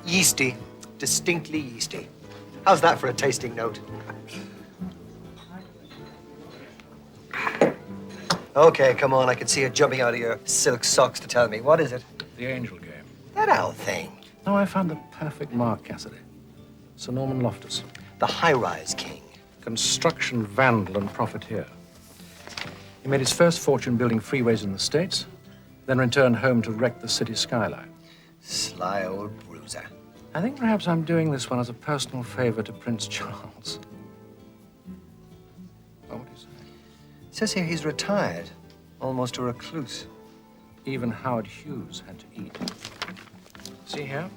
Yeasty. Distinctly yeasty. How's that for a tasting note? Okay, come on. I can see it jumping out of your silk socks to tell me. What is it? The Angel Game. That owl thing. No, I found the perfect mark, Cassidy. Sir Norman Loftus. The high-rise king. Construction vandal and profiteer. He made his first fortune building freeways in the States, then returned home to wreck the city skyline. Sly old bruiser. I think perhaps I'm doing this one as a personal favor to Prince Charles. Oh, what do you say? It says here he's retired. Almost a recluse. Even Howard Hughes had to eat. See here?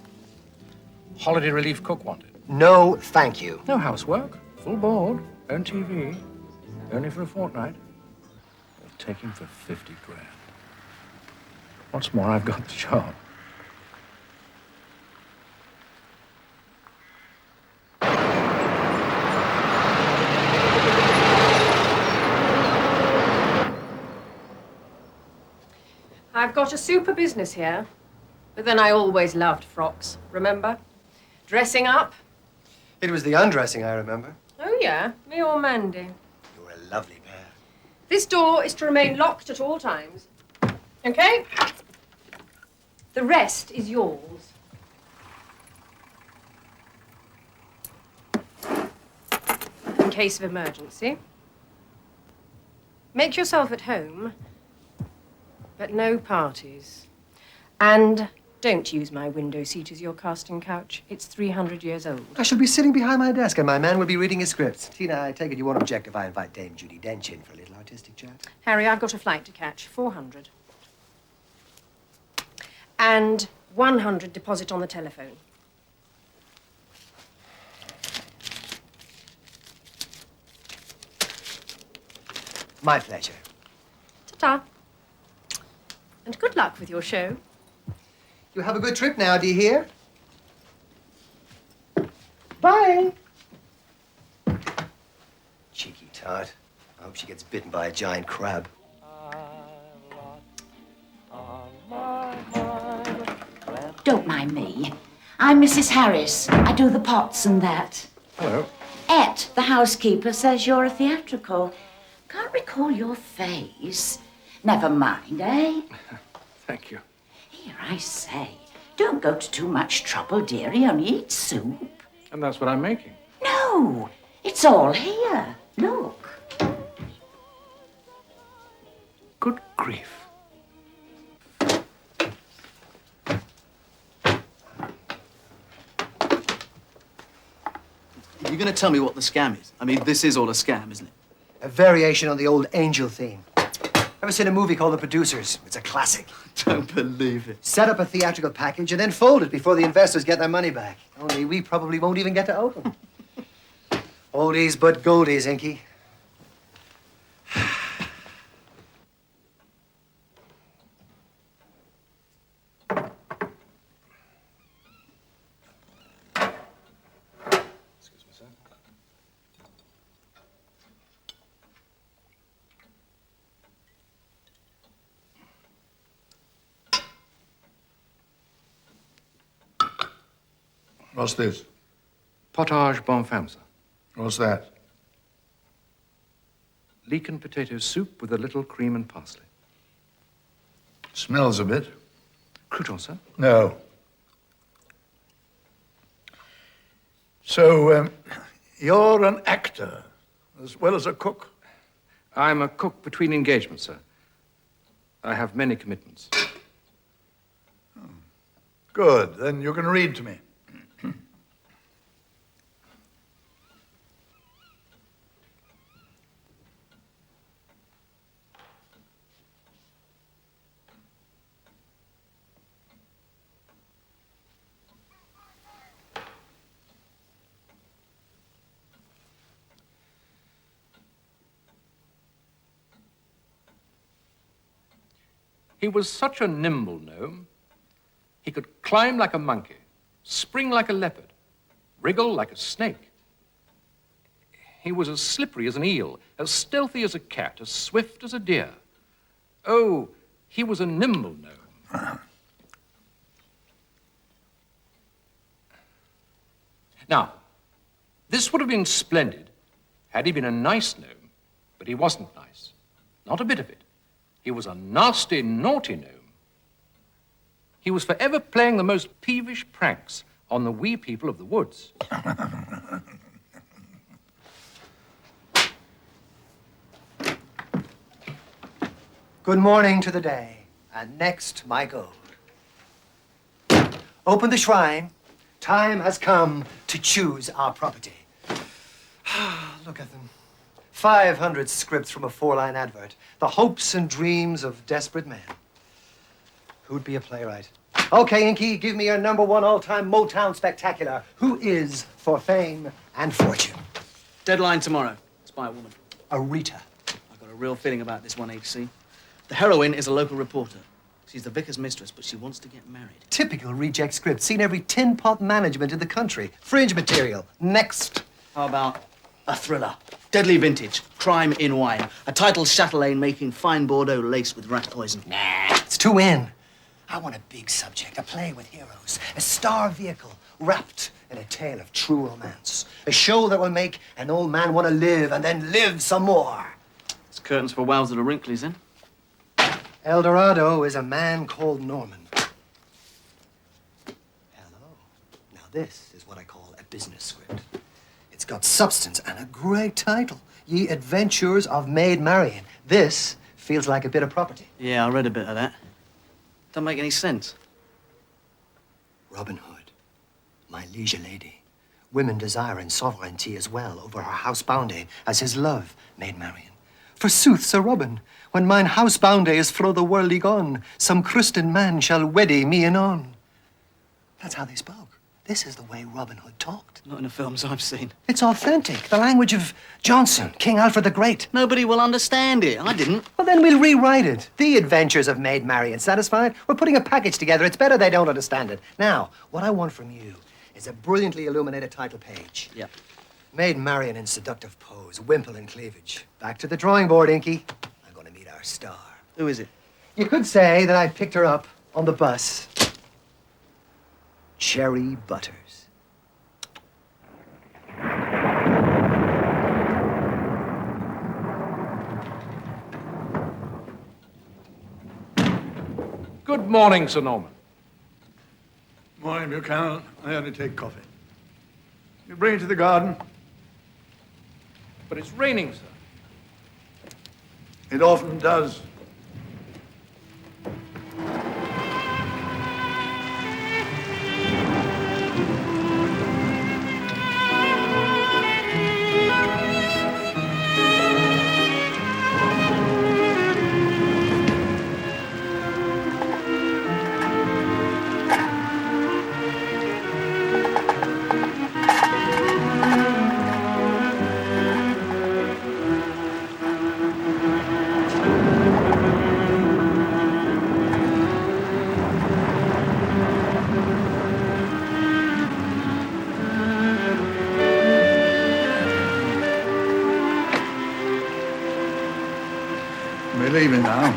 Holiday relief cook wanted. No, thank you. No housework, full board, own TV, only for a fortnight. We'll take him for 50 grand. What's more, I've got the job. I've got a super business here, but then I always loved frocks, remember? Dressing up. It was the undressing, I remember. Oh, yeah, me or Mandy. You were a lovely pair. This door is to remain locked at all times. Okay? The rest is yours. In case of emergency. Make yourself at home, but no parties. And don't use my window seat as your casting couch. It's 300 years old. I shall be sitting behind my desk, and my man will be reading his scripts. Tina, I take it you won't object if I invite Dame Judi Dench in for a little artistic chat? Harry, I've got a flight to catch. 400. And 100 deposit on the telephone. My pleasure. Ta-ta. And good luck with your show. You have a good trip now, do you hear? Bye. Cheeky tart. I hope she gets bitten by a giant crab. Don't mind me. I'm Mrs. Harris. I do the pots and that. Hello. Et, the housekeeper, says you're a theatrical. Can't recall your face. Never mind, eh? Thank you. Here, I say, don't go to too much trouble, dearie. Only eat soup. And that's what I'm making. No, it's all here. Look. Good grief. You're going to tell me what the scam is? I mean, this is all a scam, isn't it? A variation on the old Angel theme. Ever seen a movie called The Producers? It's a classic. Don't believe it. Set up a theatrical package and then fold it before the investors get their money back. Only we probably won't even get to open. Oldies but goldies, Inky. Excuse me, sir. What's this? Potage bonne femme, sir. What's that? Leek and potato soup with a little cream and parsley. Smells a bit. Croutons, sir. No. So, you're an actor as well as a cook? I'm a cook between engagements, sir. I have many commitments. Good. Then you can read to me. He was such a nimble gnome. He could climb like a monkey, spring like a leopard, wriggle like a snake. He was as slippery as an eel, as stealthy as a cat, as swift as a deer. Oh, he was a nimble gnome. Now, this would have been splendid had he been a nice gnome, but he wasn't nice. Not a bit of it. He was a nasty, naughty gnome. He was forever playing the most peevish pranks on the wee people of the woods. Good morning to the day, and next my gold. Open the shrine. Time has come to choose our property. Look at them. 500 scripts from a 4-line advert. The hopes and dreams of desperate men. Who'd be a playwright? Okay, Inky, give me your #1 all-time Motown spectacular. Who is for fame and fortune? Deadline tomorrow. It's by a woman. A Rita. I've got a real feeling about this one, HC. The heroine is a local reporter. She's the vicar's mistress, but she wants to get married. Typical reject script. Seen every tin pot management in the country. Fringe material. Next. How about a thriller? Deadly vintage, crime in wine. A titled chatelaine making fine Bordeaux lace with rat poison. Nah, it's too in. I want a big subject, a play with heroes, a star vehicle wrapped in a tale of true romance. A show that will make an old man want to live and then live some more. It's curtains for Wowzer the Wrinklies, in. El Dorado is a man called Norman. Hello. Now this is what I call a business script. It's got substance and a great title. Ye Adventures of Maid Marian. This feels like a bit of property. Yeah, I read a bit of that. Doesn't make any sense. Robin Hood, my liege lady. Women desiring sovereignty as well over her house bounty as his love, Maid Marian. Forsooth, Sir Robin, when mine house bounty is fro the world gone, some Christian man shall weddy me anon. That's how they spoke. This is the way Robin Hood talked. Not in the films I've seen. It's authentic, the language of Johnson, King Alfred the Great. Nobody will understand it. I didn't. Well, then we'll rewrite it. The Adventures of Maid Marian. Satisfied? We're putting a package together. It's better they don't understand it. Now, what I want from you is a brilliantly illuminated title page. Yeah. Maid Marian in seductive pose, wimple and cleavage. Back to the drawing board, Inky. I'm going to meet our star. Who is it? You could say that I picked her up on the bus. Cherry Butters. Good morning, Sir Norman. Morning, Buchanan. I only take coffee. You bring it to the garden? But it's raining, sir. It often does. We're leaving now.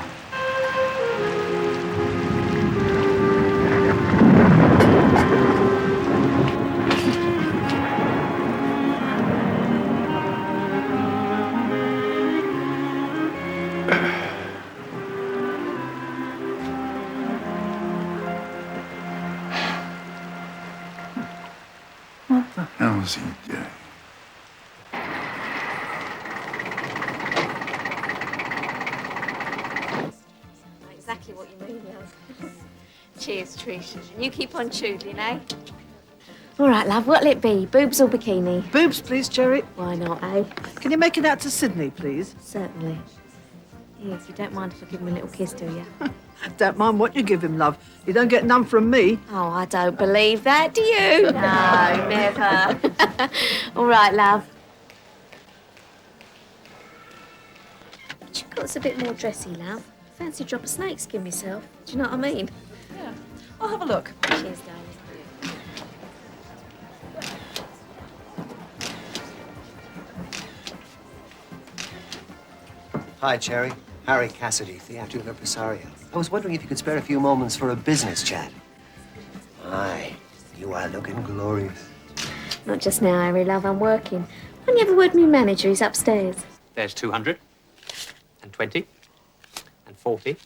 What the hell is he doing? Exactly what you mean, love. Cheers, Trish. And you keep on choodling, eh? All right, love, what'll it be? Boobs or bikini? Boobs, please, Cherry. Why not, eh? Can you make it out to Sydney, please? Certainly. Yes, you don't mind if I give him a little kiss, do you? Don't mind what you give him, love. You don't get none from me. Oh, I don't believe that, do you? No, never. All right, love. You've got us a bit more dressy, love. Fancy a drop of snakeskin myself. Do you know what I mean? Yeah. I'll have a look. Cheers, darling. Hi, Cherry. Harry Cassidy, theatrical impresario. I was wondering if you could spare a few moments for a business chat. Aye, you are looking glorious. Not just now, Harry, love. I'm working. Why don't you have a word with your manager? He's upstairs. There's 200, and 20, and 40,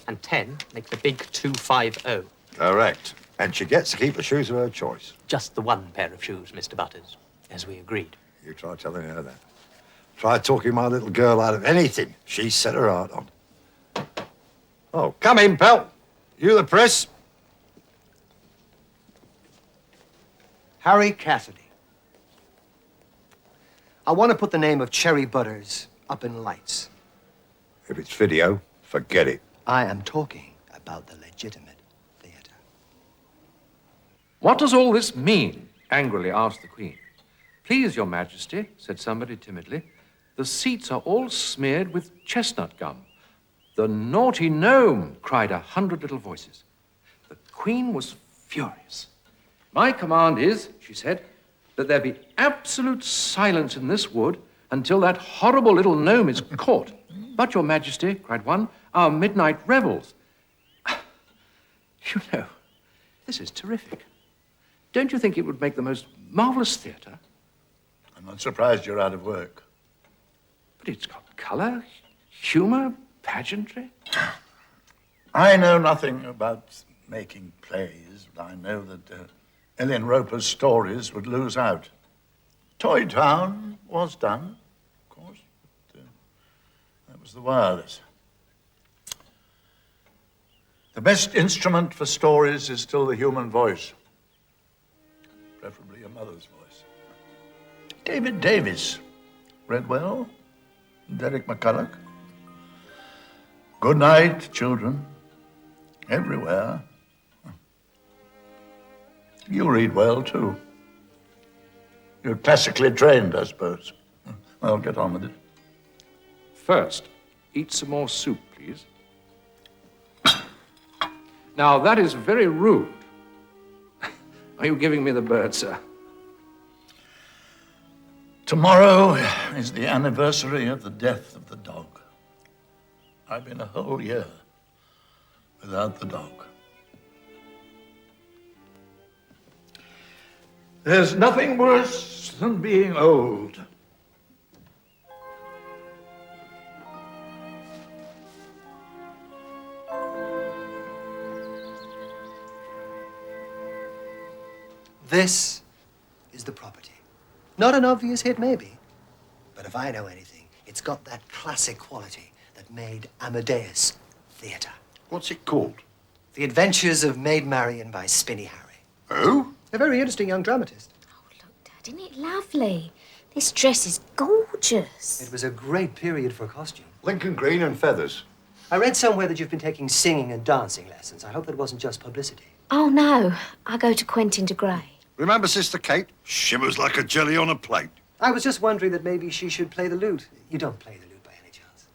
and 10 make the big 250. Correct. And she gets to keep the shoes of her choice. Just the one pair of shoes, Mr. Butters, as we agreed. You try telling her that. Try talking my little girl out of anything she set her heart on. Oh, come in, pal. You the press? Harry Cassidy. I want to put the name of Cherry Butters up in lights. If it's video, forget it. I am talking about the legitimate theatre. What does all this mean? Angrily asked the Queen. Please, Your Majesty, said somebody timidly, the seats are all smeared with chestnut gum. The naughty gnome, cried 100 little voices. The Queen was furious. My command is, she said, that there be absolute silence in this wood until that horrible little gnome is caught. But, Your Majesty, cried one, our midnight revels. You know, this is terrific. Don't you think it would make the most marvelous theatre? I'm not surprised you're out of work. But it's got colour, humour, pageantry. I know nothing about making plays, but I know that Ellen Roper's stories would lose out. Toy Town was done, of course, but that was the wireless. The best instrument for stories is still the human voice, preferably a mother's voice. David Davies read well, Derek McCulloch. Good night, children, everywhere. You read well, too. You're classically trained, I suppose. Well, get on with it. First, eat some more soup, please. Now, that is very rude. Are you giving me the bird, sir? Tomorrow is the anniversary of the death of the dog. I've been a whole year without the dog. There's nothing worse than being old. This is the property. Not an obvious hit, maybe. But if I know anything, it's got that classic quality that made Amadeus theatre. What's it called? The Adventures of Maid Marian by Spinny Harry. Who? A very interesting young dramatist. Oh, look, Dad, isn't it lovely? This dress is gorgeous. It was a great period for costume. Lincoln green and feathers. I read somewhere that you've been taking singing and dancing lessons. I hope that wasn't just publicity. Oh, no. I go to Quentin de Grey. Remember Sister Kate? Shimmers like a jelly on a plate. I was just wondering that maybe she should play the lute. You don't play the lute by any chance.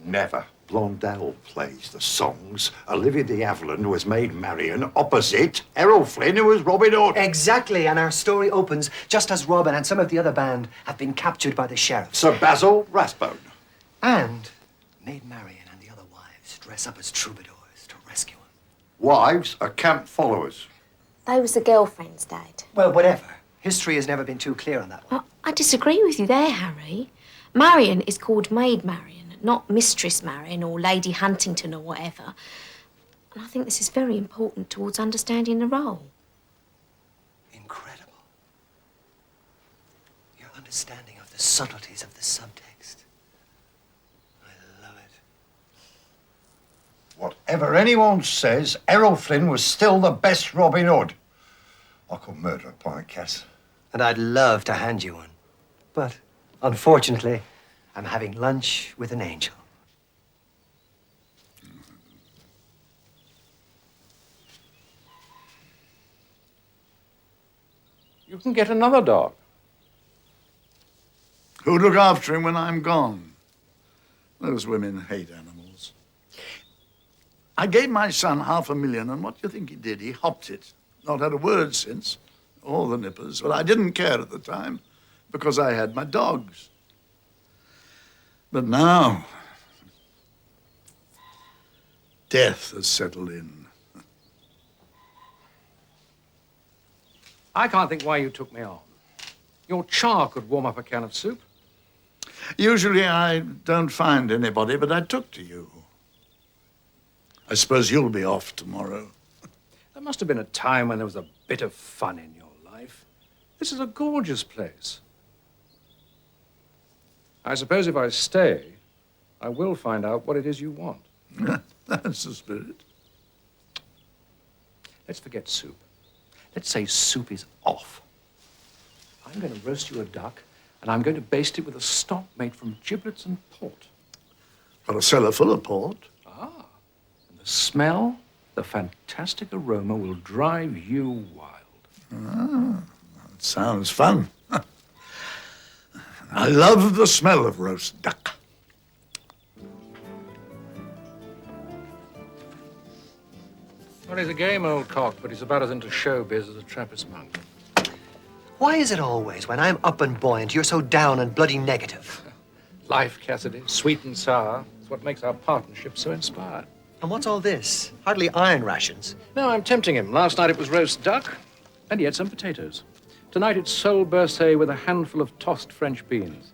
Never. Blondell plays the songs. Olivia de Havilland was Maid Marian opposite Errol Flynn, who was Robin Hood. Exactly, and our story opens just as Robin and some of the other band have been captured by the sheriff. Sir Basil Rathbone. And Maid Marian and the other wives dress up as troubadours to rescue him. Wives are camp followers. Those are girlfriends, Dad. Well, whatever. History has never been too clear on that one. Well, I disagree with you there, Harry. Marian is called Maid Marian, not Mistress Marian or Lady Huntington or whatever. And I think this is very important towards understanding the role. Incredible. Your understanding of the subtleties of the subtext. I love it. Whatever anyone says, Errol Flynn was still the best Robin Hood. I could murder a pint, Cass. And I'd love to hand you one. But, unfortunately, I'm having lunch with an angel. You can get another dog. Who'd look after him when I'm gone? Those women hate animals. I gave my son $500,000, and what do you think he did? He hopped it. Not had a word since. All the nippers. Well, I didn't care at the time because I had my dogs. But now, death has settled in. I can't think why you took me on. Your char could warm up a can of soup. Usually I don't find anybody, but I took to you. I suppose you'll be off tomorrow. There must have been a time when there was a bit of fun in your life. This is a gorgeous place. I suppose if I stay, I will find out what it is you want. That's the spirit. Let's forget soup. Let's say soup is off. I'm going to roast you a duck, and I'm going to baste it with a stock made from giblets and port. Got a cellar full of port. Ah, and the smell, the fantastic aroma will drive you wild. Ah, that sounds fun. I love the smell of roast duck. Well, he's a game old cock, but he's about as into showbiz as a Trappist monk. Why is it always, when I'm up and buoyant, you're so down and bloody negative? Life, Cassidy, sweet and sour, is what makes our partnership so inspired. And what's all this? Hardly iron rations. No, I'm tempting him. Last night it was roast duck, and he had some potatoes. Tonight it's sole bercé with a handful of tossed French beans.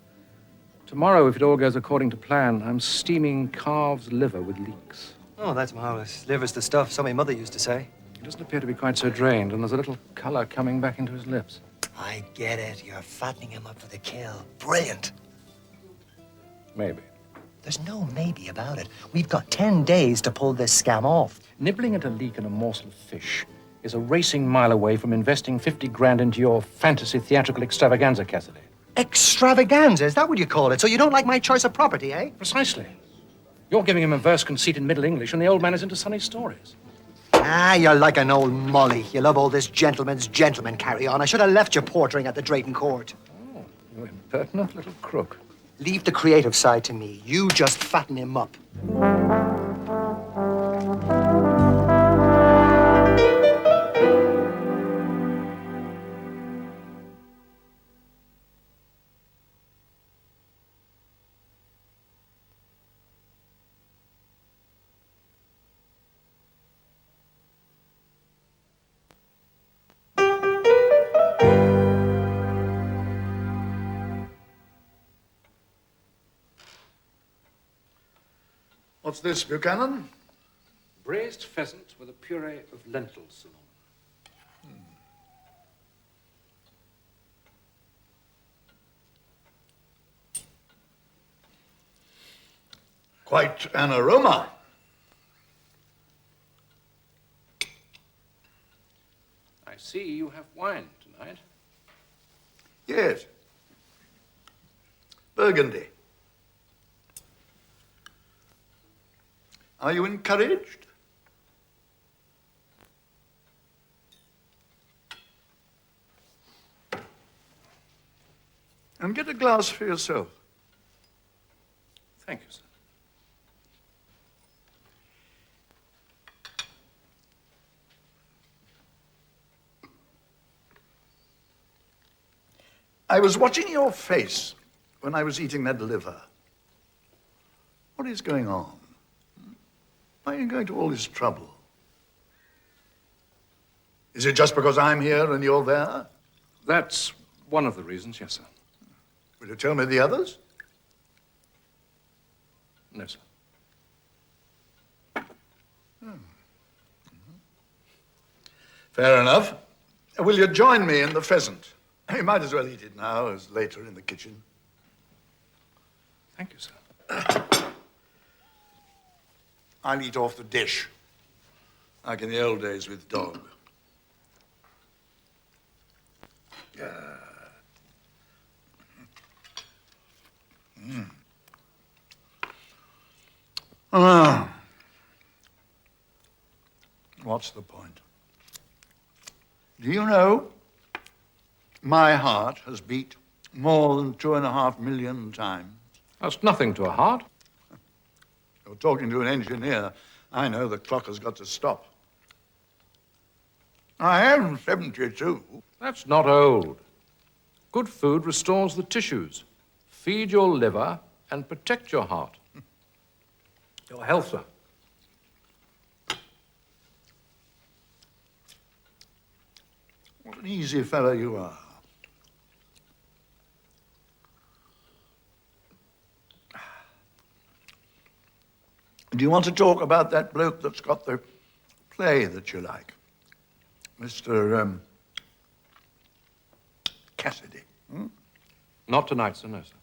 Tomorrow, if it all goes according to plan, I'm steaming calf's liver with leeks. Oh, that's marvelous. Liver's the stuff, so my mother used to say. He doesn't appear to be quite so drained, and there's a little color coming back into his lips. I get it. You're fattening him up for the kill. Brilliant. Maybe. There's no maybe about it. We've got 10 days to pull this scam off. Nibbling at a leek and a morsel of fish is a racing mile away from investing 50 grand into your fantasy theatrical extravaganza, Cassidy. Extravaganza? Is that what you call it? So you don't like my choice of property, eh? Precisely. You're giving him a verse conceit in Middle English, and the old man is into sunny stories. Ah, you're like an old molly. You love all this gentleman's gentleman carry-on. I should have left you portering at the Drayton Court. Oh, you impertinent little crook. Leave the creative side to me. You just fatten him up. What's this, Buchanan? Braised pheasant with a puree of lentil salon. Quite an aroma. I see you have wine tonight. Yes. Burgundy. Are you encouraged? And get a glass for yourself. Thank you, sir. I was watching your face when I was eating that liver. What is going on? Why are you going to all this trouble? Is it just because I'm here and you're there? That's one of the reasons, yes, sir. Will you tell me the others? No, sir. Fair enough. Will you join me in the pheasant? You might as well eat it now as later in the kitchen. Thank you, sir. I'll eat off the dish, like in the old days with dog. What's the point? Do you know, my heart has beat more than 2.5 million times. That's nothing to a heart. You're talking to an engineer. I know the clock has got to stop. I am 72. That's not old. Good food restores the tissues. Feed your liver and protect your heart. Your health, sir. What an easy fellow you are. Do you want to talk about that bloke that's got the play that you like? Mr. Cassidy? Hmm? Not tonight, sir, no, sir.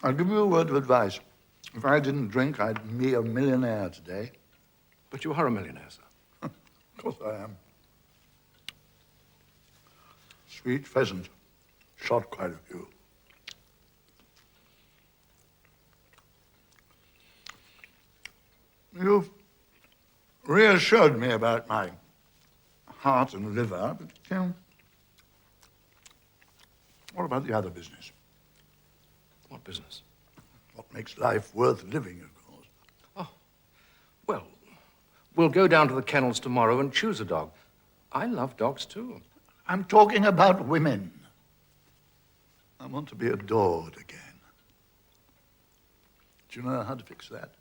I'll give you a word of advice. If I didn't drink, I'd be a millionaire today. But you are a millionaire, sir. Of course I am. Sweet pheasant. Shot quite a few. You've reassured me about my heart and liver, but what about the other business? What business? What makes life worth living, of course. Oh, well, we'll go down to the kennels tomorrow and choose a dog. I love dogs, too. I'm talking about women. I want to be adored again. Do you know how to fix that?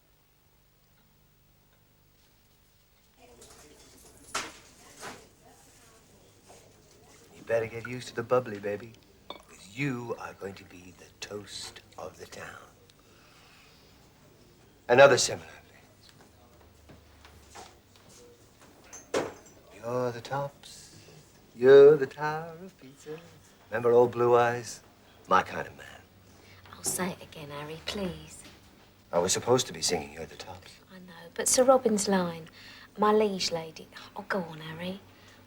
You better get used to the bubbly, baby. Because you are going to be the toast of the town. Another similarly. You're the tops. You're the tower of pizza. Remember old Blue Eyes? My kind of man. I'll say it again, Harry, please. I was supposed to be singing You're the Tops. I know, but Sir Robin's line, my liege lady. Oh, go on, Harry.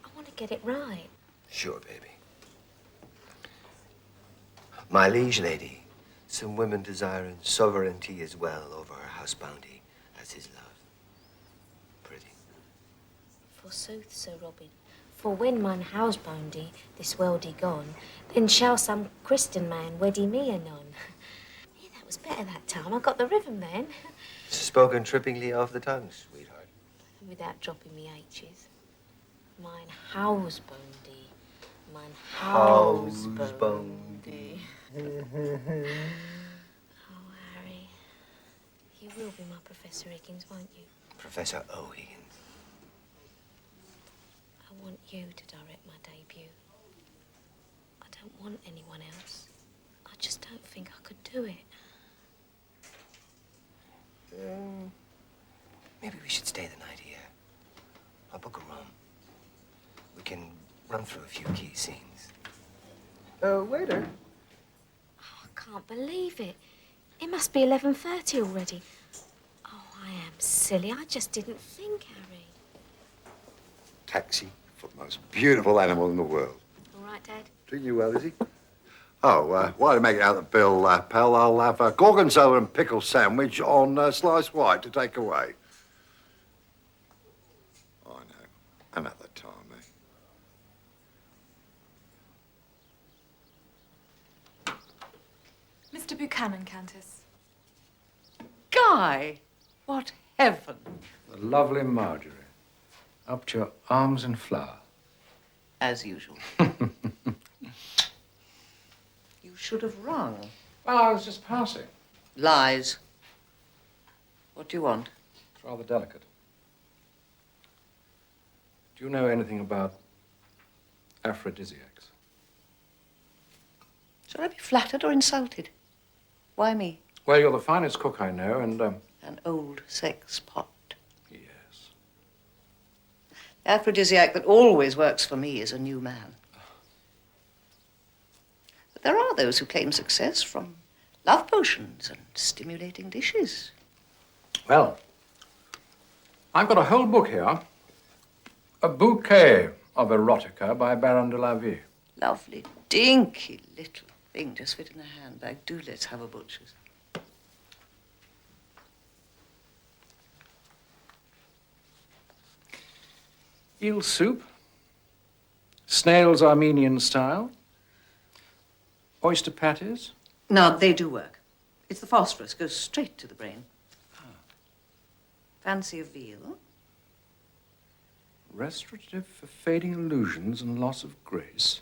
I want to get it right. Sure, baby. My liege lady, some women desiring sovereignty as well over her house bounty as his love. Pretty. Forsooth, Sir Robin, for when mine house bounty this worldy gone, then shall some Christian man weddy me anon. Yeah, that was better that time. I got the rhythm then. Spoken trippingly off the tongue, sweetheart. Without dropping me H's. Mine house bounty. Mine House house bounty. Oh, Harry. You will be my Professor Higgins, won't you? Professor O. Higgins. I want you to direct my debut. I don't want anyone else. I just don't think I could do it. Maybe we should stay the night here. I'll book a room. We can run through a few key scenes. Waiter. Oh, I can't believe it. It must be 11:30 already. Oh, I am silly. I just didn't think, Harry. Taxi for the most beautiful animal in the world. All right, Dad? Treating you well, is he? Oh, while you make it out the bill, pal, I'll have a gorgonzola and pickle sandwich on sliced white to take away. I know. Another time, eh? Mr. Buchanan, Countess. Guy! What heaven! The lovely Marjorie. Up to your arms in flour. As usual. You should have rung. Well, I was just passing. Lies. What do you want? It's rather delicate. Do you know anything about aphrodisiacs? Should I be flattered or insulted? Why me? Well, you're the finest cook I know, and, An old sex pot. Yes. The aphrodisiac that always works for me is a new man. But there are those who claim success from love potions and stimulating dishes. Well, I've got a whole book here. A bouquet of erotica by Baron de la Vie. Lovely, dinky little thing, just fit in a handbag. Do let's have a butcher's. Eel soup. Snails Armenian style. Oyster patties. Now, they do work. It's the phosphorus, goes straight to the brain. Fancy a veal? Restorative for fading illusions and loss of grace.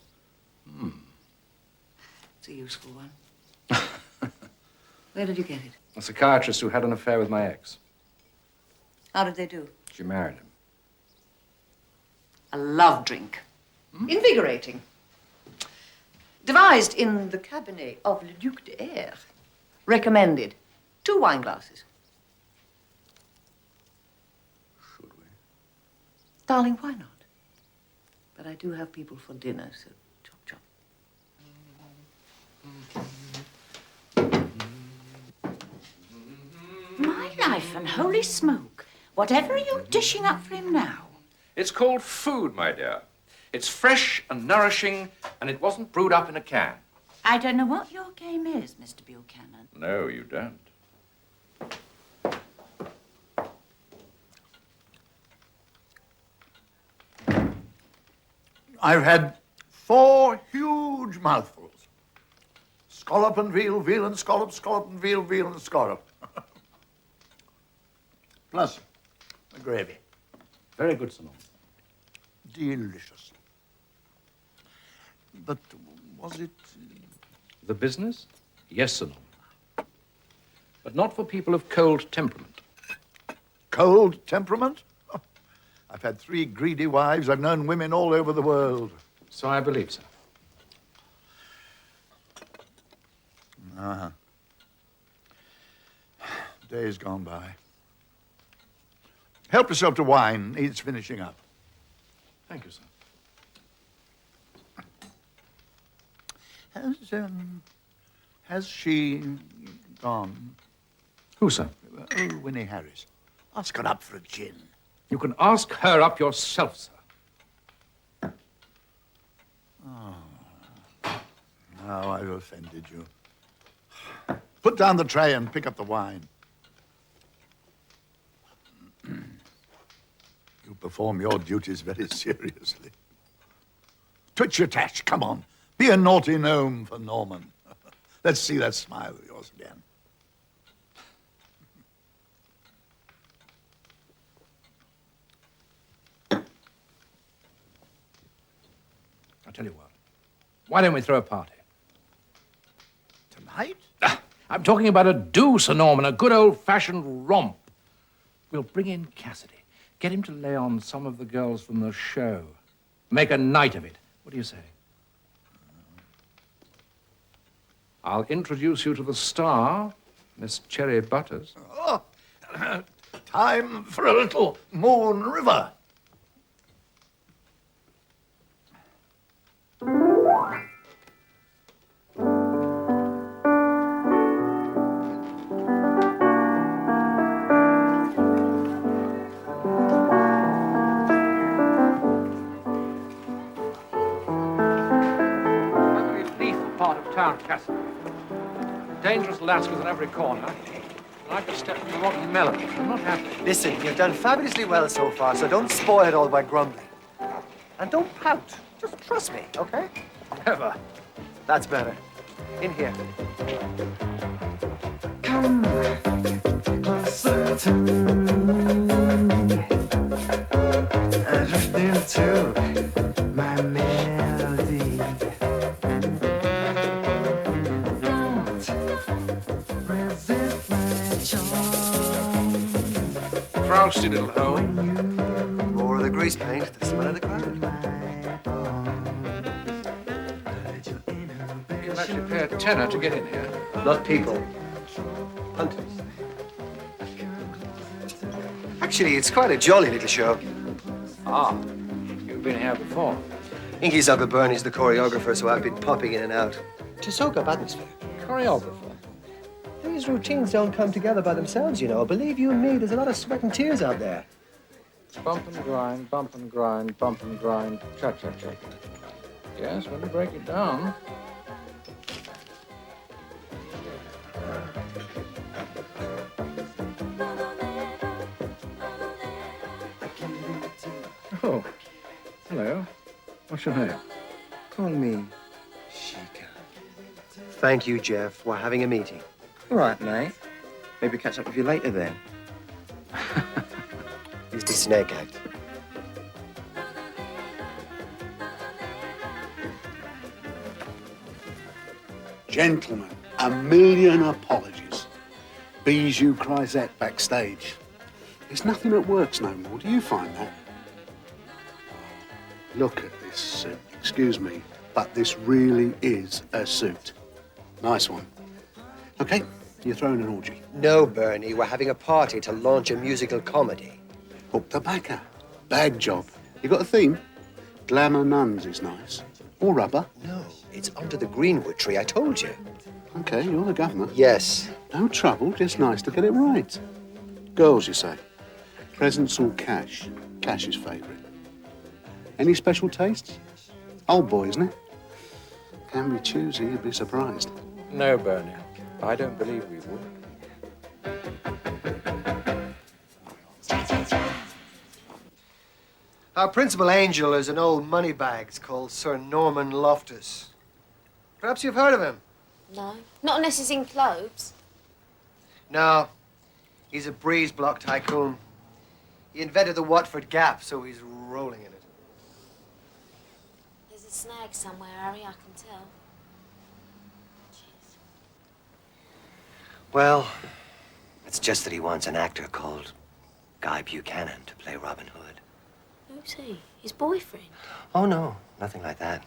It's a useful one. Where did you get it? A psychiatrist who had an affair with my ex. How did they do? She married him. A love drink. Invigorating. Devised in the cabinet of Le Duc d'Air. Recommended. 2 wine glasses. Should we? Darling, why not? But I do have people for dinner, so chop chop. My life and holy smoke. Whatever are you dishing up for him now? It's called food, my dear. It's fresh and nourishing, and it wasn't brewed up in a can. I don't know what your game is, Mr. Buchanan. No, you don't. I've had 4 huge mouthfuls. Scallop and veal, veal and scallop, scallop and veal, veal and scallop. Plus the gravy. Very good, Sir Norman. Delicious. But was it... The business? Yes, Sir Norman. But not for people of cold temperament. Cold temperament? Oh, I've had 3 greedy wives. I've known women all over the world. So I believe, sir. Uh-huh. Days gone by. Help yourself to wine. Needs finishing up. Thank you, sir. Has she gone? Who, sir? Oh, Winnie Harris. Ask her up for a gin. You can ask her up yourself, sir. Oh. Now I've offended you. Put down the tray and pick up the wine. You perform your duties very seriously. Twitch your tash, come on. Be a naughty gnome for Norman. Let's see that smile of yours again. I'll tell you what. Why don't we throw a party? Tonight? I'm talking about a do, Sir Norman, a good old-fashioned romp. We'll bring in Cassidy. Get him to lay on some of the girls from the show. Make a night of it. What do you say? I'll introduce you to the star, Miss Cherry Butters. Oh, time for a little Moon River. Town, Cassidy. Dangerous lascars on every corner. And I could step to Robbie Mellon. I'm not happy. Listen, you've done fabulously well so far, so don't spoil it all by grumbling. And don't pout. Just trust me, okay? Never. That's better. In here. Come closer to me. I drift into my melody. Frosty little home. More of the grease paint, the smell of the crowd. You can actually pay a tenner to get in here. Not people. Hunters. Actually, it's quite a jolly little show. Ah, you've been here before. Inky's Uncle Bernie's the choreographer, so I've been popping in and out to soak up atmosphere. Choreographer? These routines don't come together by themselves, you know. Believe you me, there's a lot of sweat and tears out there. Bump and grind, bump and grind, bump and grind, cha-cha-cha. Yes, when you break it down. Oh, hello. What's your name? Call me Chica. Thank you, Jeff. We're having a meeting. All right, mate. Maybe catch up with you later then. It's the snake act. Gentlemen, a million apologies. Bijou Crisette backstage. There's nothing that works no more. Do you find that? Look at this suit. Excuse me, but this really is a suit. Nice one. Okay, you're throwing an orgy. No, Bernie, we're having a party to launch a musical comedy. Hook the backer. Bag job. You got a theme? Glamour nuns is nice. Or rubber. No, it's under the greenwood tree, I told you. Okay, you're the governor. Yes. No trouble, just nice to get it right. Girls, you say? Presents or cash? Cash is favourite. Any special tastes? Old boy, isn't it? Can be choosy, you'd be surprised. No, Bernie. I don't believe we would. Our principal angel is an old moneybags called Sir Norman Loftus. Perhaps you've heard of him? No, not unless he's in clothes. No, he's a breeze block tycoon. He invented the Watford Gap, so he's rolling in it. There's a snag somewhere, Harry, I can tell. Well, it's just that he wants an actor called Guy Buchanan to play Robin Hood. Who's he? His boyfriend? Oh, no, nothing like that.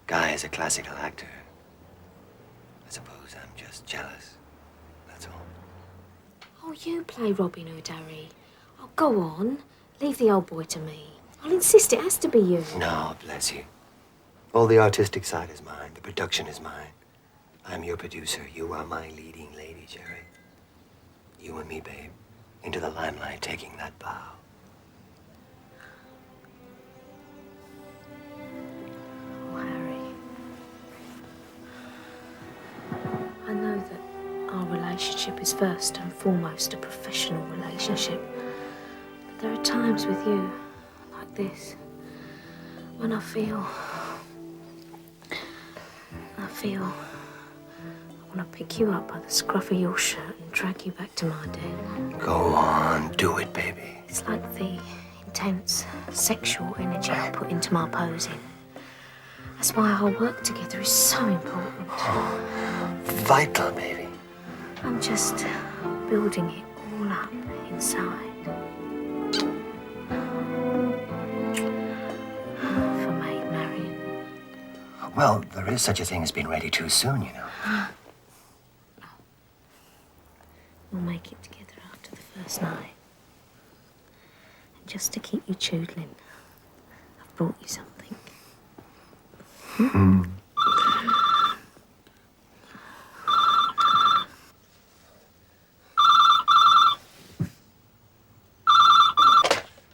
Guy is a classical actor. I suppose I'm just jealous. That's all. Oh, you play Robin Hood, Harry. Oh, go on. Leave the old boy to me. I'll insist it has to be you. No, bless you. All the artistic side is mine. The production is mine. I'm your producer. You are my leading lady, Jerry. You and me, babe. Into the limelight, taking that bow. Oh, Harry. I know that our relationship is first and foremost a professional relationship. But there are times with you, like this, when I feel I want to pick you up by the scruff of your shirt and drag you back to my den. Go on, do it, baby. It's like the intense sexual energy I put into my posing. That's why our work together is so important. Vital, baby. I'm just building it all up inside. For Maid Marian. Well, there is such a thing as being ready too soon, you know. We'll make it together after the first night. And just to keep you choodling, I've brought you something.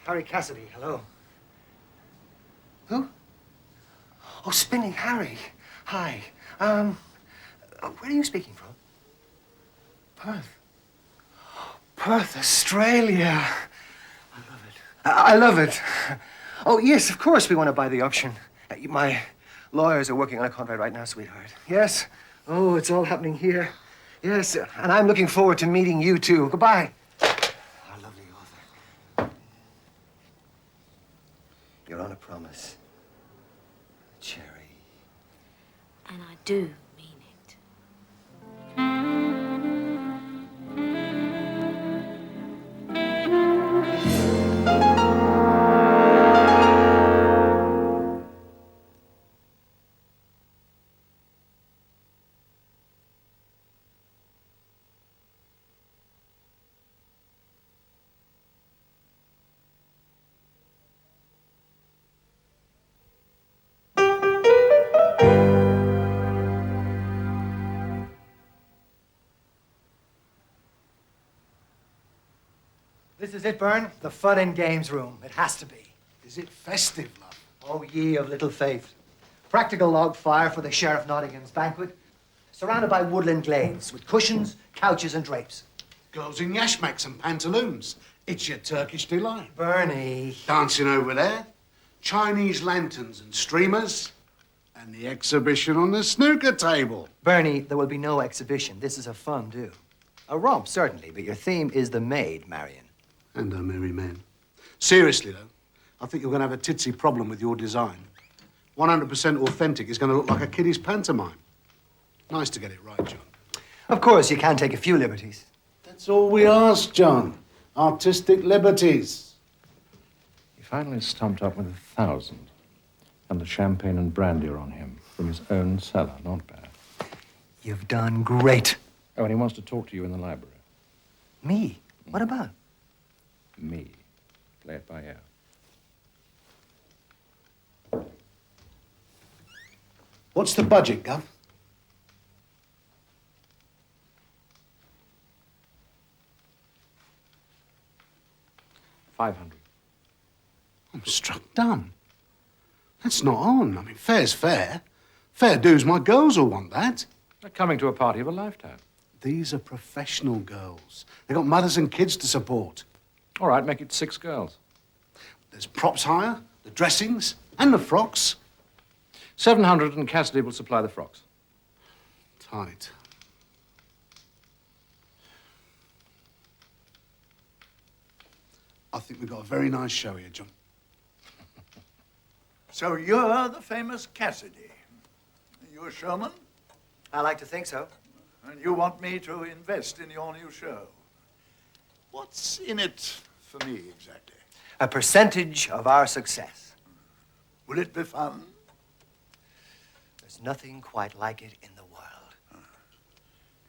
Harry Cassidy, hello. Who? Oh, Spinning Harry. Hi. Where are you speaking from? Perth. Perth, Australia. I love it. Oh, yes, of course we want to buy the auction. My lawyers are working on a contract right now, sweetheart. Yes? Oh, it's all happening here. Yes, and I'm looking forward to meeting you, too. Goodbye. Our lovely author. You're on a promise. Cherry. And I do. This is it, Byrne. The fun and games room. It has to be. Is it festive, love? Oh, ye of little faith. Practical log fire for the Sheriff Nottingham's banquet. Surrounded by woodland glades with cushions, couches, and drapes. Girls in yashmaks and pantaloons. It's your Turkish delight. Bernie. Dancing over there. Chinese lanterns and streamers. And the exhibition on the snooker table. Bernie, there will be no exhibition. This is a fun do. A romp, certainly, but your theme is the Maid Marian. And her merry men. Seriously, though, I think you're going to have a titsy problem with your design. 100% authentic is going to look like a kiddie's pantomime. Nice to get it right, John. Of course, you can take a few liberties. That's all we ask, John. Artistic liberties. If finally stumped up with 1,000. And the champagne and brandy are on him from his own cellar. Not bad. You've done great. Oh, and he wants to talk to you in the library. Me? What about? Me. Play it by ear. What's the budget, Gov? $500. I'm struck dumb. That's not on. I mean, fair's fair. Fair dues, my girls will want that. They're coming to a party of a lifetime. These are professional girls. They've got mothers and kids to support. All right, make it 6 girls. There's props hire, the dressings, and the frocks. 700, and Cassidy will supply the frocks. Tight. I think we've got a very nice show here, John. So you're the famous Cassidy. Are you a showman? I like to think so. And you want me to invest in your new show. What's in it for me, exactly? A percentage of our success. Will it be fun? There's nothing quite like it in the world.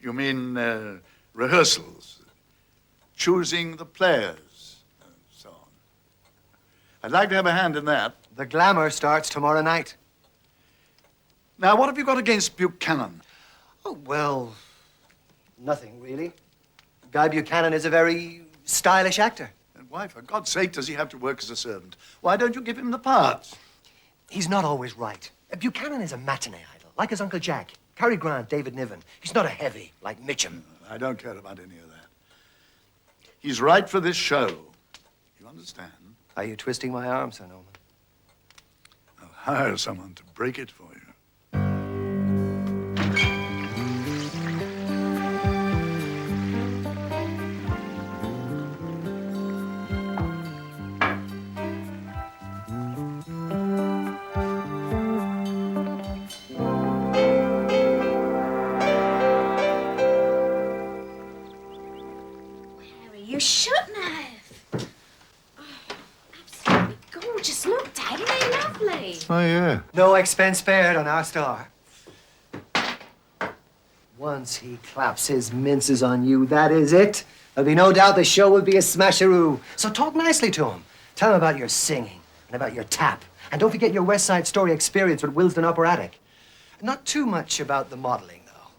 You mean rehearsals, choosing the players, and so on. I'd like to have a hand in that. The glamour starts tomorrow night. Now, what have you got against Buchanan? Oh, well, nothing really. Guy Buchanan is a very stylish actor. And why, for God's sake, does he have to work as a servant? Why don't you give him the part? He's not always right. Buchanan is a matinee idol, like his Uncle Jack. Cary Grant, David Niven. He's not a heavy, like Mitchum. I don't care about any of that. He's right for this show. You understand? Are you twisting my arm, Sir Norman? I'll hire someone to break it for you. You shouldn't have. Oh, absolutely gorgeous. Look, Daddy, they're lovely. Oh, yeah. No expense spared on our star. Once he claps his minces on you, that is it. There'll be no doubt the show will be a smasheroo. So talk nicely to him. Tell him about your singing and about your tap. And don't forget your West Side Story experience with Willesden Operatic. Not too much about the modeling, though.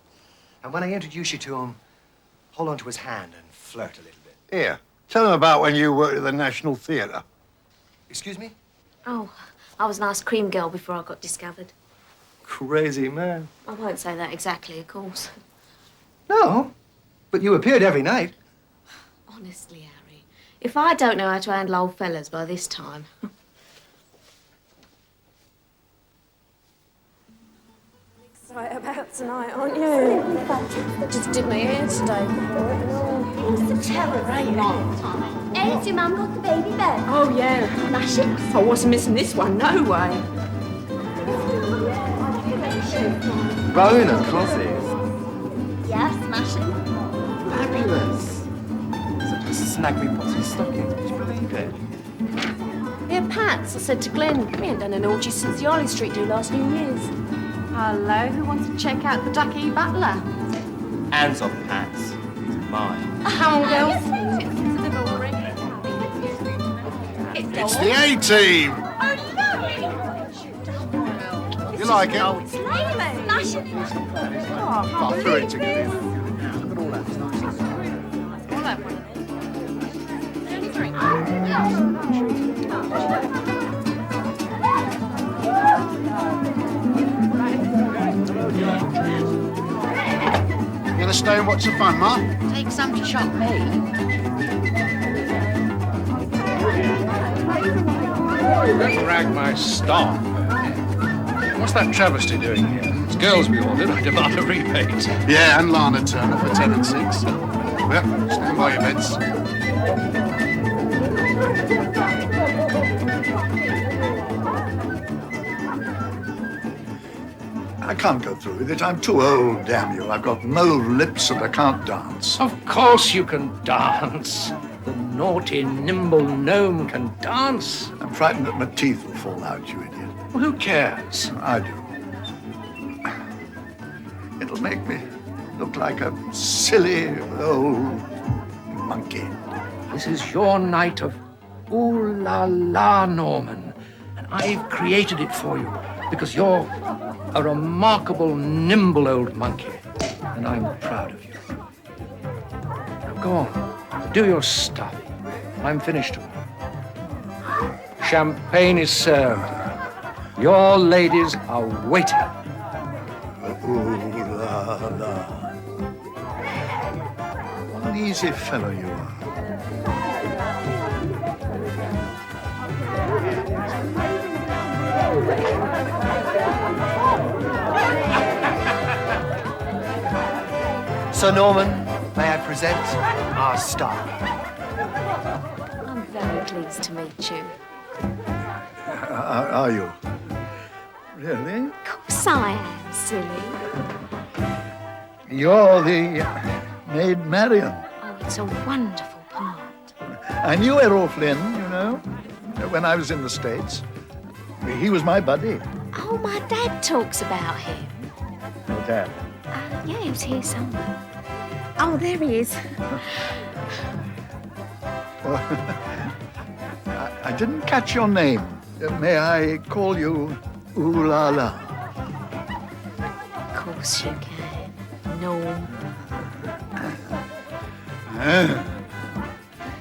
And when I introduce you to him, hold on to his hand and flirt a little bit. Here, tell him about when you worked at the National Theatre. Excuse me? Oh, I was an ice cream girl before I got discovered. Crazy man. I won't say that exactly, of course. No, but you appeared every night. Honestly, Harry, if I don't know how to handle old fellas by this time. Excited about tonight, aren't you? Just did my hair today. It's a terror, right? Hey, your mum got the baby bed. Oh, yeah. Smash it. I wasn't missing this one, no way. Rona, crosses. Yeah, smash it. Fabulous. Supposed to snag me Potsy's stocking. Would you believe it? Yeah, Pats, I said to Glenn, we ain't done an orgy since the Harley Street do last New Year's. Hello, who wants to check out the Ducky Butler? Hands off, Pats. He's mine. Come on, girls. It's the A-Team. You like it? Oh, it's lovely. Smash it. I'll throw it together. Look at all that. I'll have one You gonna stay and watch the fun, Ma? Take some to shock me. Don't rag my star. What's that travesty doing here? It's girls we ordered. I demand a rebate. Yeah, and Lana Turner for 10 and 6. Well, stand by your beds. I can't go through with it. I'm too old, damn you. I've got mole lips and I can't dance. Of course you can dance. The naughty, nimble gnome can dance. I'm frightened that my teeth will fall out, you idiot. Well, who cares? I do. It'll make me look like a silly old monkey. This is your night of ooh la la, Norman. And I've created it for you because you're a remarkable, nimble old monkey. And I'm proud of you. Now go on, do your stuff. I'm finished tomorrow. Champagne is served. Your ladies are waiting. Ooh la la. What an easy fellow you are. Sir Norman, may I present our star? I'm very pleased to meet you. Are you? Really? Of course I am, silly. You're the Maid Marian. Oh, it's a wonderful part. I knew Errol Flynn, you know, when I was in the States. He was my buddy. Oh, my dad talks about him. Your dad? Yeah, he was here somewhere. Oh, there he is. I didn't catch your name. May I call you Ooh La La? Of course you can. No.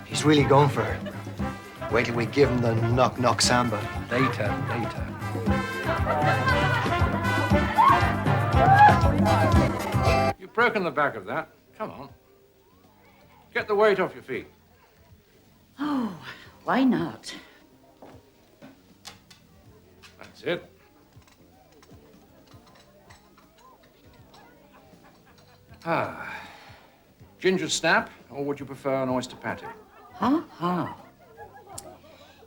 He's really going for her. Wait till we give him the knock-knock samba. Later. You've broken the back of that. Come on. Get the weight off your feet. Oh, why not? That's it. Ginger snap, or would you prefer an oyster patty? Ha.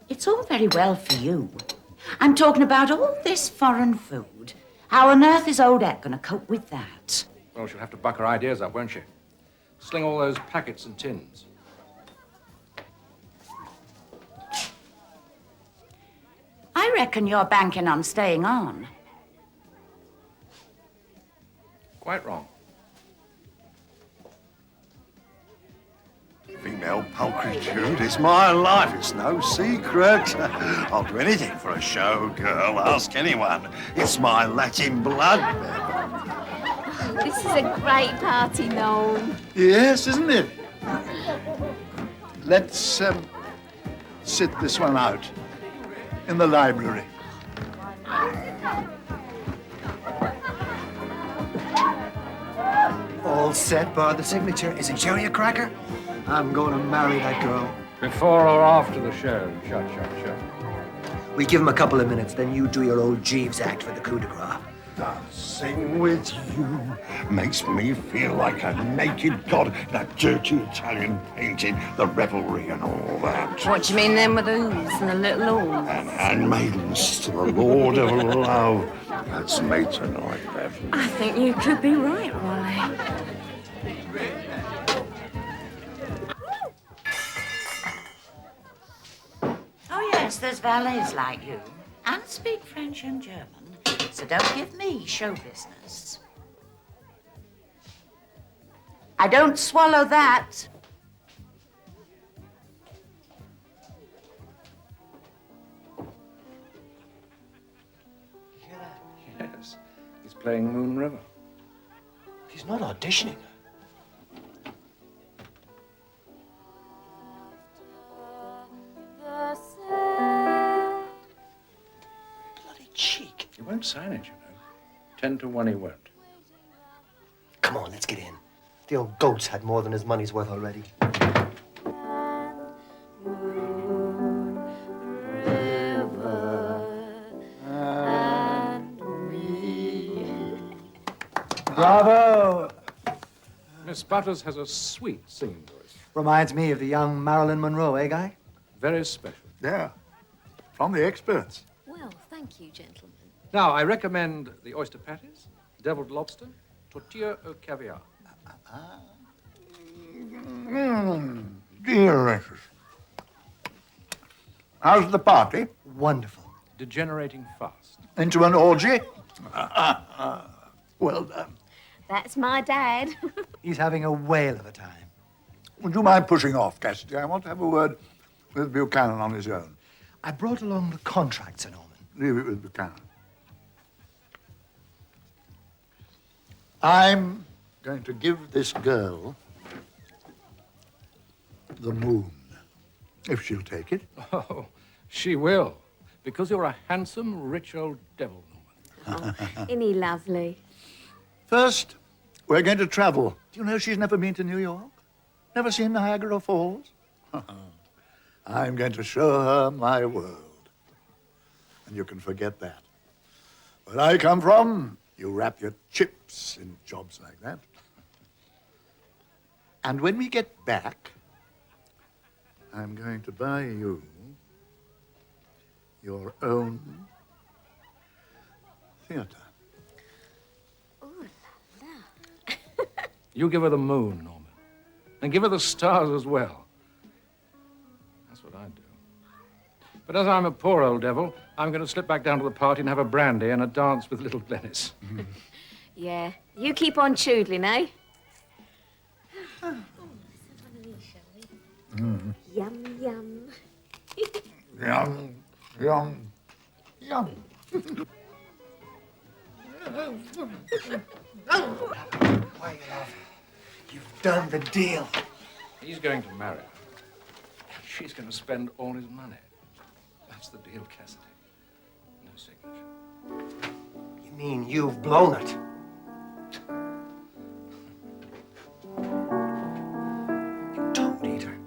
It's all very well for you. I'm talking about all this foreign food. How on earth is Odette going to cope with that? Well, she'll have to buck her ideas up, won't she? Sling all those packets and tins. I reckon you're banking on staying on. Quite wrong. Female pulchritude is my life. It's no secret. I'll do anything for a show girl. Ask anyone. It's my Latin blood. This is a great party, Noel. Yes, isn't it? Let's sit this one out in the library. All set, bar the signature. Is it Jerry a cracker? I'm going to marry that girl. Before or after the show? Shut. We give him a couple of minutes, then you do your old Jeeves act for the coup de grace. Dancing with you makes me feel like a naked god. That dirty Italian painting, the revelry and all that. What do you mean then with the oohs and the little oohs? And handmaidens to the Lord of Love. That's me tonight, Bev. I think you could be right, Wally. Oh, yes, there's valets like you. And speak French and German. So don't give me show business. I don't swallow that. Yes, he's playing Moon River. He's not auditioning. Bloody cheek. He won't sign it, you know. 10 to 1 he won't. Come on, let's get in. The old goat's had more than his money's worth already. Bravo! Miss Butters has a sweet singing voice. Reminds me of the young Marilyn Monroe, eh, Guy? Very special. Yeah, from the experts. Well, thank you, gentlemen. Now, I recommend the oyster patties, deviled lobster, tortilla au caviar. Delicious. How's the party? Wonderful. Degenerating fast. Into an orgy? Well done. That's my dad. He's having a whale of a time. Would you mind pushing off, Cassidy? I want to have a word with Buchanan on his own. I brought along the contract, Sir Norman. Leave it with Buchanan. I'm going to give this girl the moon, if she'll take it. Oh, she will. Because you're a handsome, rich old devil, Norman. Oh, isn't he lovely? First, we're going to travel. Do you know she's never been to New York? Never seen Niagara Falls? I'm going to show her my world. And you can forget that. Where I come from, you wrap your chips in jobs like that. And when we get back, I'm going to buy you your own theater. You give her the moon, Norman. And give her the stars as well. That's what I'd do. But as I'm a poor old devil, I'm going to slip back down to the party and have a brandy and a dance with little Glennis. Yeah, you keep on choodling, eh? Mm. Yum, yum. Yum, yum, yum. Why, love, you've done the deal. He's going to marry her. She's going to spend all his money. That's the deal, Cassidy. No signature. You mean you've blown it? You toad eater.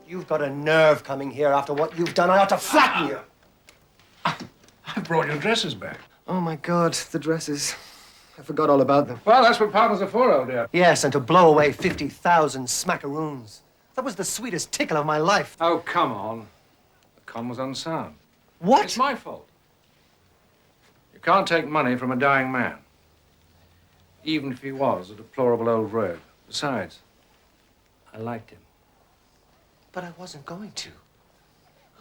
You've got a nerve coming here after what you've done. I ought to flatten you. I brought your dresses back. Oh, my God, the dresses. I forgot all about them. Well, that's what partners are for, old dear. Yes, and to blow away 50,000 smackaroons. That was the sweetest tickle of my life. Oh, come on. The con was unsound. What? It's my fault. You can't take money from a dying man. Even if he was a deplorable old rogue. Besides, I liked him. But I wasn't going to.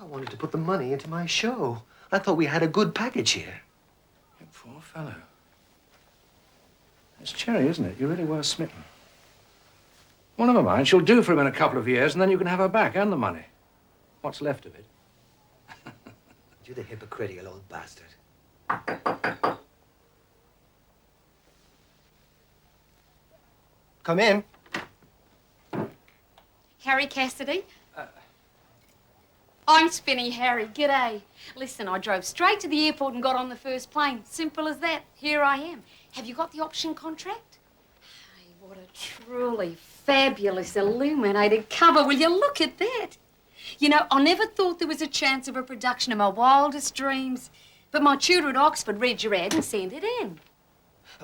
I wanted to put the money into my show. I thought we had a good package here. You poor fellow. It's cherry, isn't it? You really were smitten. Well, never mind. She'll do for him in a couple of years, and then you can have her back and the money. What's left of it. You're the hypocritical old bastard. Come in. Harry Cassidy? I'm Spinny Harry. G'day. Listen, I drove straight to the airport and got on the first plane. Simple as that. Here I am. Have you got the option contract? Hey, what a truly fabulous illuminated cover. Will you look at that? You know, I never thought there was a chance of a production of my wildest dreams. But my tutor at Oxford read your ad and sent it in.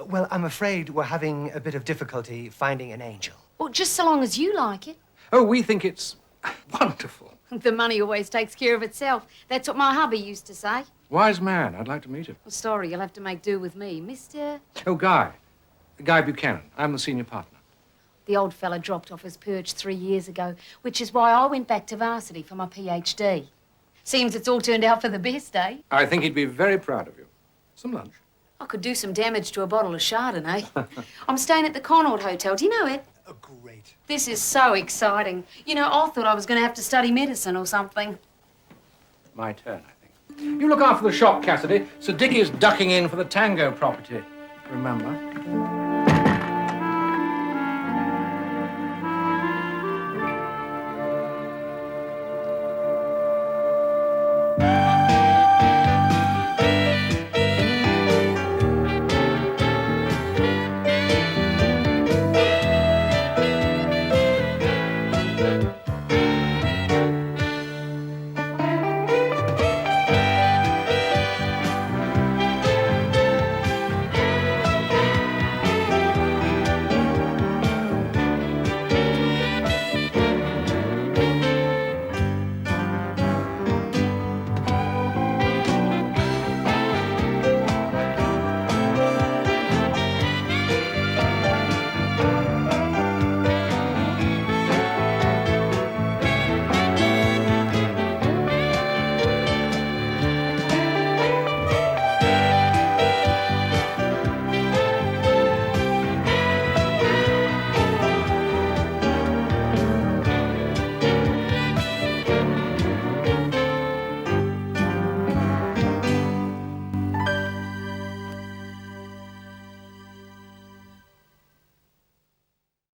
Well, I'm afraid we're having a bit of difficulty finding an angel. Well, just so long as you like it. Oh, we think it's wonderful. The money always takes care of itself. That's what my hubby used to say. Wise man. I'd like to meet him. Well, sorry, you'll have to make do with me. Oh, Guy. Guy Buchanan. I'm the senior partner. The old fella dropped off his perch 3 years ago, which is why I went back to varsity for my PhD. Seems it's all turned out for the best, eh? I think he'd be very proud of you. Some lunch. I could do some damage to a bottle of Chardonnay. I'm staying at the Connaught Hotel. Do you know it? Oh, great. This is so exciting. You know, I thought I was going to have to study medicine or something. My turn, I think. You look after the shop, Cassidy. Sir Dickie's ducking in for the tango property. Remember?